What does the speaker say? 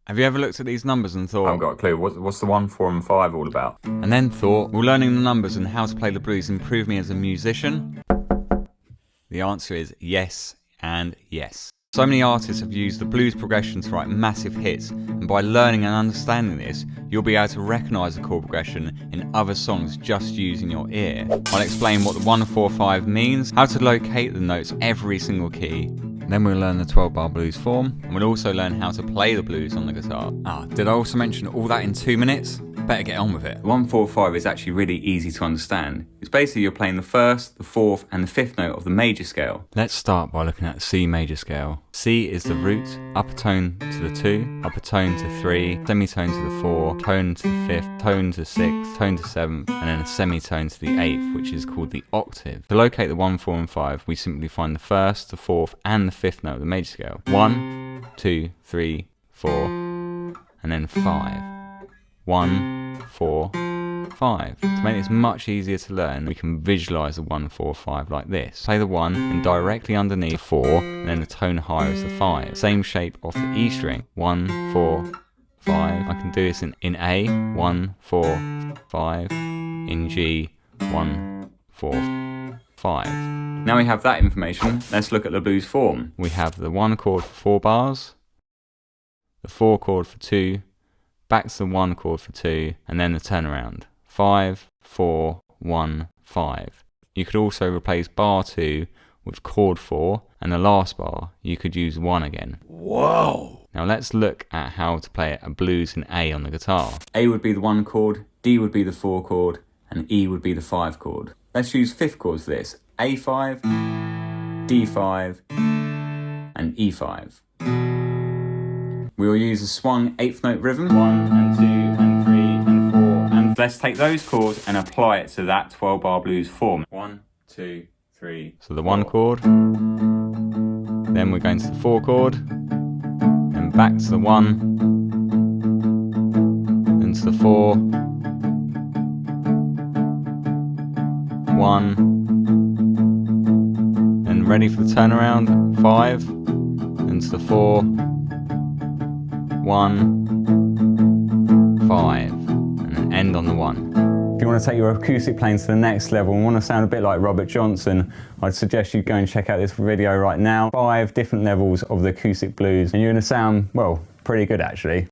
Have you ever looked at these numbers and thought, I haven't got a clue. What's the 1, 4 and 5 all about? and then thought, will learning the numbers and how to play the blues improve me as a musician? The answer is yes and yes. So many artists have used the blues progression to write massive hits, and by learning and understanding this, you'll be able to recognise the chord progression in other songs just using your ear. I'll explain what the 1, 4, 5 means, how to locate the notes every single key. Then we'll learn the 12-bar blues form, and we'll also learn how to play the blues on the guitar. Did I also mention all that in 2 minutes? Better get on with it. 1, 4, 5 is actually really easy to understand. It's basically you're playing the 1st, the 4th and the 5th note of the major scale. Let's start by looking at the C major scale. C is the root, upper tone to the 2, upper tone to 3, semitone to the 4, tone to the 5th, tone to 6th, tone to 7th, and then a semitone to the 8th, which is called the octave. To locate the 1, 4 and 5, we simply find the 1st, the 4th and the 5th note of the major scale. 1, 2, 3, 4, and then 5. 1, 4, 5. To make this much easier to learn, we can visualise the 1, 4, 5 like this. Play the 1 and directly underneath 4, and then the tone higher is the 5. Same shape off the E string. 1, 4, 5. I can do this in A. 1, 4, 5. In G. 1, 4, 5. Now we have that information, let's look at the blues form. We have the 1 chord for 4 bars, the 4 chord for 2, back to the 1 chord for 2, and then the turnaround. 5, 4, 1, 5. You could also replace bar 2 with chord 4, and the last bar you could use 1 again. Whoa! Now let's look at how to play a blues in A on the guitar. A would be the 1 chord, D would be the 4 chord, and E would be the 5 chord. Let's use 5th chords for this. A5, D5, and E5. We will use a swung 8th note rhythm. 1 and 2 and 3 and 4. And let's take those chords and apply it to that 12-bar blues form. 1, 2, 3. So the 1 chord. Then we're going to the 4 chord. Then back to the 1. Then to the 4. 1. Then ready for the turnaround. 5. Then to the 4. 1, 5, and then end on the 1. If you want to take your acoustic playing to the next level and want to sound a bit like Robert Johnson, I'd suggest you go and check out this video right now. 5 different levels of the acoustic blues, and you're going to sound, well, pretty good actually.